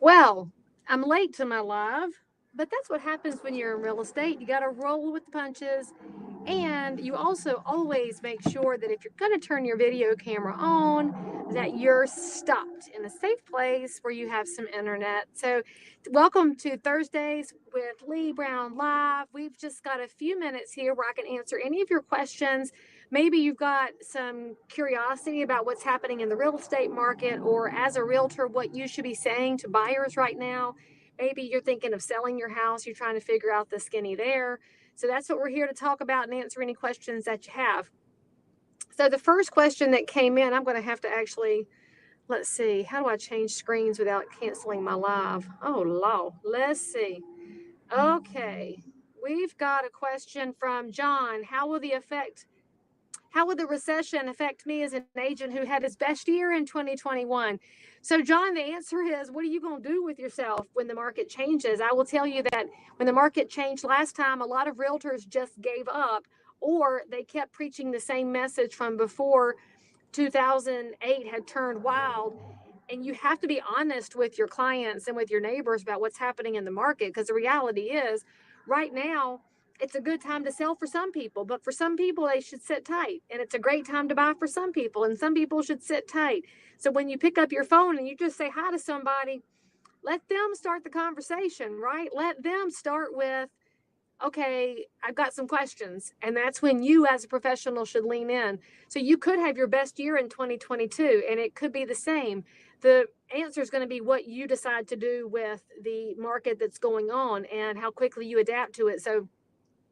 Well, I'm late to my live, but that's what happens when you're in real estate. You got to roll with the punches. And you also always make sure that if you're going to turn your video camera on, that you're stopped in a safe place where you have some internet. So, welcome to Thursdays with Leigh Brown Live. We've just got a few minutes here where I can answer any of your questions. Maybe you've got some curiosity about what's happening in the real estate market, or as a realtor, what you should be saying to buyers right now. Maybe you're thinking of selling your house, you're trying to figure out the skinny there. So that's what we're here to talk about and answer any questions that you have. So the first question that came in, I'm going to have to actually, let's see, how do I change screens without canceling my live? Oh, law. Let's see. Okay. We've got a question from John. How will the recession affect me as an agent who had his best year in 2021? So, John, the answer is, what are you going to do with yourself when the market changes? I will tell you that when the market changed last time, a lot of realtors just gave up, or they kept preaching the same message from before 2008 had turned wild. And you have to be honest with your clients and with your neighbors about what's happening in the market, because the reality is, right now, it's a good time to sell for some people, but for some people, they should sit tight. And it's a great time to buy for some people, and some people should sit tight. So when you pick up your phone and you just say hi to somebody, let them start the conversation, right? Let them start with, okay, I've got some questions. And that's when you, as a professional, should lean in. So you could have your best year in 2022, and it could be the same. The answer is going to be what you decide to do with the market that's going on and how quickly you adapt to it. So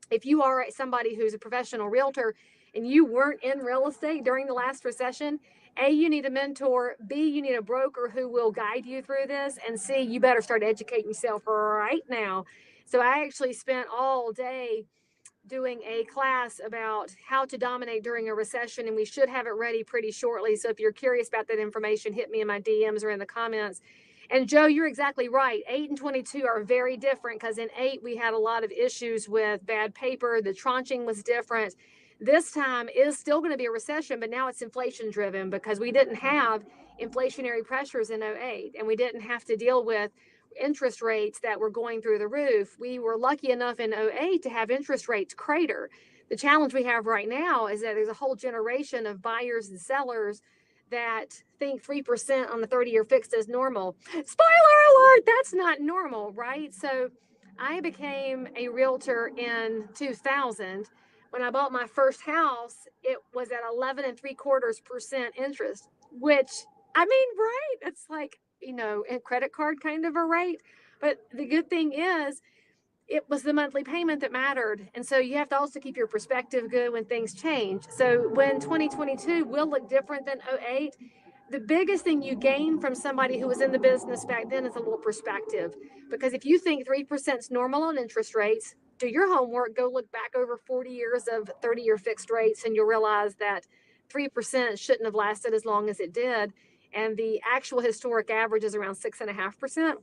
if you are somebody who's a professional realtor and you weren't in real estate during the last recession, A, you need a mentor. B, you need a broker who will guide you through this. And C, you better start educating yourself right now. So I actually spent all day doing a class about how to dominate during a recession, and we should have it ready pretty shortly. So if you're curious about that information, hit me in my DMs or in the comments. And Joe, you're exactly right. 8 and 22 are very different, because in 8 we had a lot of issues with bad paper. The tranching was different. This time is still going to be a recession, but now it's inflation driven, because we didn't have inflationary pressures in 08, and we didn't have to deal with interest rates that were going through the roof. We were lucky enough in 08 to have interest rates crater. The challenge we have right now is that there's a whole generation of buyers and sellers that think 3% on the 30-year fixed is normal. Spoiler alert, that's not normal, right? So I became a realtor in 2000. When I bought my first house, it was at 11.75% interest, which, I mean, right? It's like, a credit card kind of a rate. But the good thing is, it was the monthly payment that mattered. And so you have to also keep your perspective good when things change. So when 2022 will look different than 08, the biggest thing you gain from somebody who was in the business back then is a little perspective. Because if you think 3% is normal on interest rates, do your homework, go look back over 40 years of 30-year fixed rates, and you'll realize that 3% shouldn't have lasted as long as it did. And the actual historic average is around 6.5%.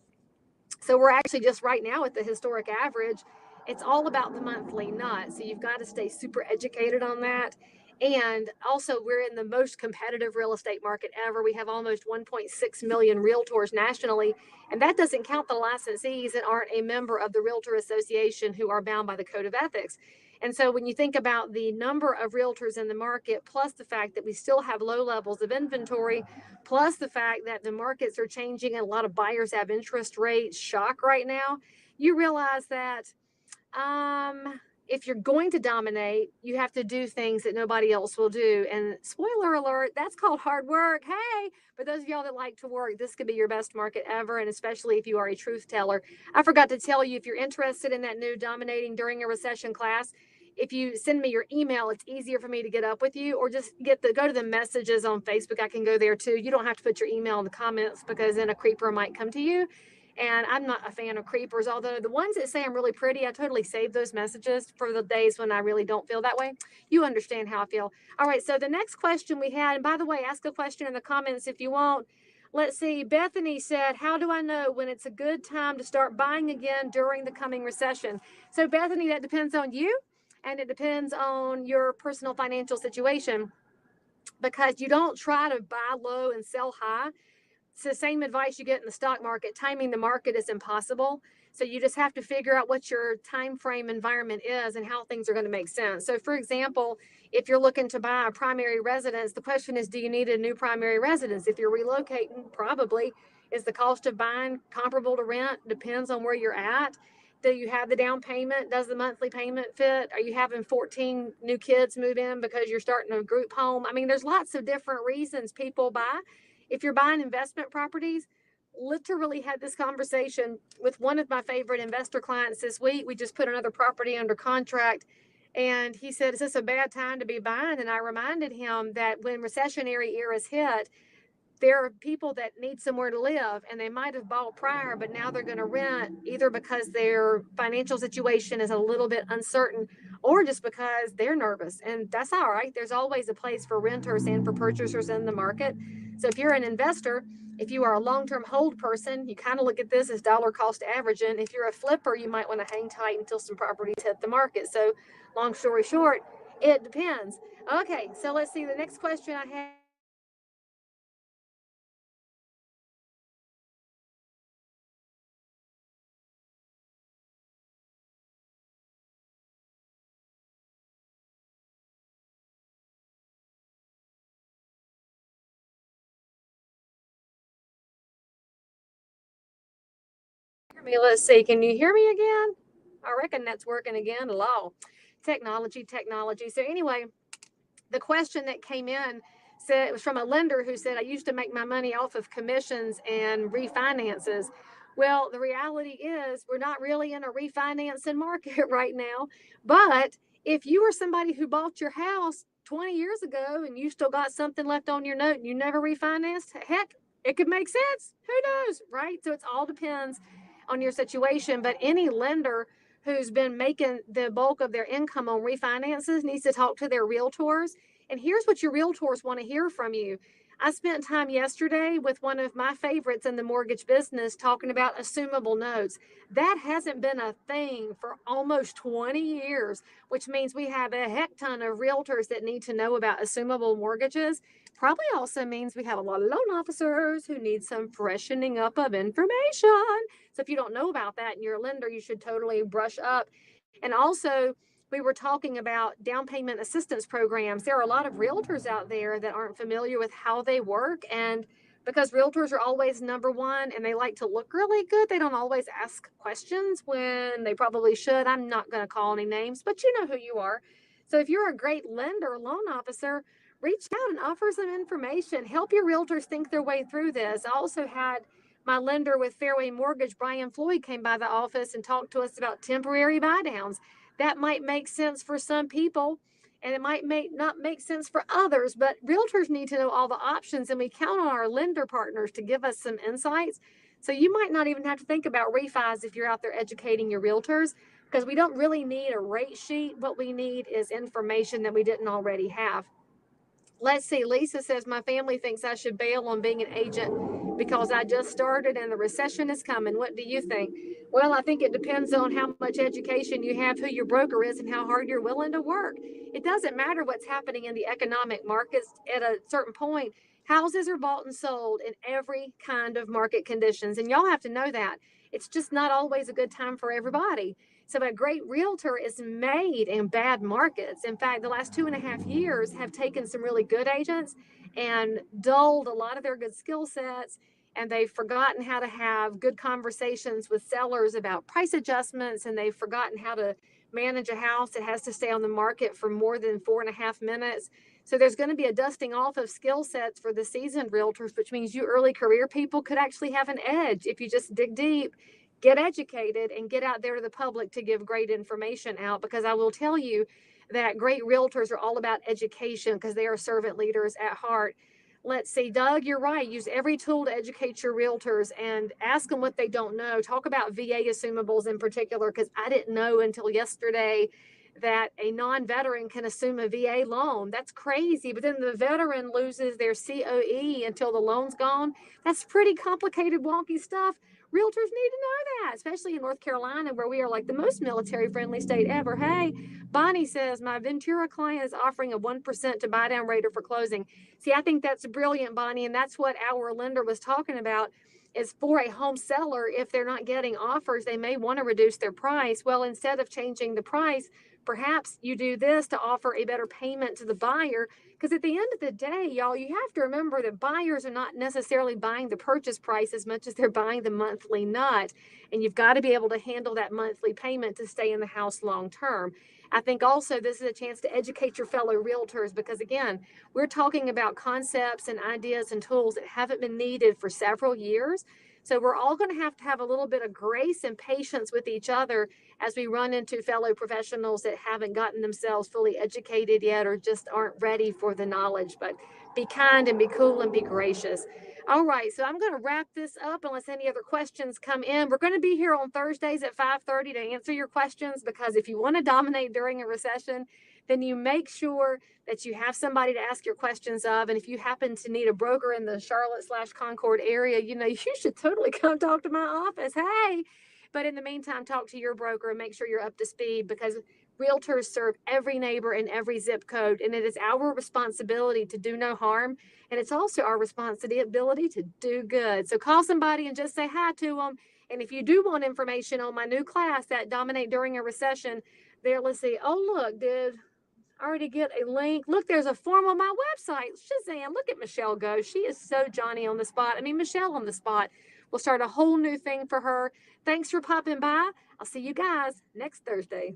So we're actually just right now at the historic average. It's all about the monthly, not. So you've got to stay super educated on that. And also, we're in the most competitive real estate market ever. We have almost 1.6 million realtors nationally, and that doesn't count the licensees that aren't a member of the Realtor Association who are bound by the Code of Ethics. And so when you think about the number of realtors in the market, plus the fact that we still have low levels of inventory, plus the fact that the markets are changing and a lot of buyers have interest rate shock right now, you realize that if you're going to dominate, you have to do things that nobody else will do. And spoiler alert, that's called hard work. Hey, for those of y'all that like to work, this could be your best market ever. And especially if you are a truth teller. I forgot to tell you, if you're interested in that new dominating during a recession class, if you send me your email, it's easier for me to get up with you, or just go to the messages on Facebook. I can go there too. You don't have to put your email in the comments, because then a creeper might come to you. And I'm not a fan of creepers, although the ones that say I'm really pretty, I totally save those messages for the days when I really don't feel that way. You understand how I feel. All right, so the next question we had, and by the way, ask a question in the comments if you want. Let's see, Bethany said, how do I know when it's a good time to start buying again during the coming recession? So Bethany, that depends on you, and it depends on your personal financial situation, because you don't try to buy low and sell high. It's the same advice you get in the stock market. Timing the market is impossible. So you just have to figure out what your time frame environment is and how things are going to make sense. So for example, if you're looking to buy a primary residence, the question is, do you need a new primary residence? If you're relocating, probably. Is the cost of buying comparable to rent? Depends on where you're at. Do you have the down payment? Does the monthly payment fit? Are you having 14 new kids move in because you're starting a group home? I mean, there's lots of different reasons people buy. If you're buying investment properties, literally had this conversation with one of my favorite investor clients this week. We just put another property under contract. And he said, is this a bad time to be buying? And I reminded him that when recessionary eras hit, there are people that need somewhere to live and they might have bought prior, but now they're going to rent either because their financial situation is a little bit uncertain or just because they're nervous. And that's all right. There's always a place for renters and for purchasers in the market. So if you're an investor, if you are a long-term hold person, you kind of look at this as dollar cost averaging. If you're a flipper, you might want to hang tight until some properties hit the market. So long story short, it depends. Okay, so let's see. The next question I have. Let's see. Can you hear me again? I reckon that's working again. Law, technology. So anyway, the question that came in said it was from a lender who said, I used to make my money off of commissions and refinances. Well, the reality is we're not really in a refinancing market right now. But if you were somebody who bought your house 20 years ago and you still got something left on your note and you never refinanced, heck, it could make sense. Who knows, right? So it all depends on your situation. But any lender who's been making the bulk of their income on refinances needs to talk to their realtors. And here's what your realtors want to hear from you. I spent time yesterday with one of my favorites in the mortgage business talking about assumable notes. That hasn't been a thing for almost 20 years, which means we have a heck ton of realtors that need to know about assumable mortgages. Probably also means we have a lot of loan officers who need some freshening up of information. So if you don't know about that and you're a lender, you should totally brush up. And also, we were talking about down payment assistance programs. There are a lot of realtors out there that aren't familiar with how they work. And because realtors are always number one and they like to look really good, they don't always ask questions when they probably should. I'm not going to call any names, but you know who you are. So if you're a great lender, loan officer, reach out and offer some information. Help your realtors think their way through this. I also had my lender with Fairway Mortgage, Brian Floyd, came by the office and talked to us about temporary buy downs. That might make sense for some people and it might not make sense for others, but realtors need to know all the options and we count on our lender partners to give us some insights. So you might not even have to think about refis if you're out there educating your realtors, because we don't really need a rate sheet. What we need is information that we didn't already have. Let's see. Lisa says, my family thinks I should bail on being an agent because I just started and the recession is coming. What do you think? Well, I think it depends on how much education you have, who your broker is, and how hard you're willing to work. It doesn't matter what's happening in the economic markets. At a certain point, houses are bought and sold in every kind of market conditions. And y'all have to know that. It's just not always a good time for everybody. So a great realtor is made in bad markets. In fact, the last 2.5 years have taken some really good agents and dulled a lot of their good skill sets. And they've forgotten how to have good conversations with sellers about price adjustments. And they've forgotten how to manage a house that has to stay on the market for more than 4.5 minutes. So there's going to be a dusting off of skill sets for the seasoned realtors, which means you early career people could actually have an edge if you just dig deep, get educated, and get out there to the public to give great information out. Because I will tell you that great realtors are all about education because they are servant leaders at heart. Let's see, Doug, you're right. Use every tool to educate your realtors and ask them what they don't know. Talk about VA assumables in particular, because I didn't know until yesterday that a non-veteran can assume a VA loan. That's crazy. But then the veteran loses their COE until the loan's gone. That's pretty complicated, wonky stuff. Realtors need to know that, especially in North Carolina, where we are like the most military-friendly state ever. Hey, Bonnie says, my Ventura client is offering a 1% to buy down rate for closing. See, I think that's brilliant, Bonnie, and that's what our lender was talking about, is for a home seller, if they're not getting offers, they may want to reduce their price. Well, instead of changing the price, perhaps you do this to offer a better payment to the buyer. Because at the end of the day, y'all, you have to remember that buyers are not necessarily buying the purchase price as much as they're buying the monthly nut. And you've got to be able to handle that monthly payment to stay in the house long term. I think also this is a chance to educate your fellow realtors, because again, we're talking about concepts and ideas and tools that haven't been needed for several years. So we're all going to have a little bit of grace and patience with each other as we run into fellow professionals that haven't gotten themselves fully educated yet or just aren't ready for the knowledge. But be kind and be cool and be gracious. All right, so I'm going to wrap this up unless any other questions come in. We're going to be here on Thursdays at 5:30 to answer your questions, because if you want to dominate during a recession, then you make sure that you have somebody to ask your questions of. And if you happen to need a broker in the Charlotte/Concord area, you should totally come talk to my office. Hey, but in the meantime, talk to your broker and make sure you're up to speed, because realtors serve every neighbor in every zip code, and it is our responsibility to do no harm. And it's also our responsibility to do good. So call somebody and just say hi to them. And if you do want information on my new class, that Dominate During a Recession, there, let's see. Oh, look, did I already get a link? Look, there's a form on my website. Shazam, look at Michelle go. She is so Johnny on the spot. Michelle on the spot. We'll start a whole new thing for her. Thanks for popping by. I'll see you guys next Thursday.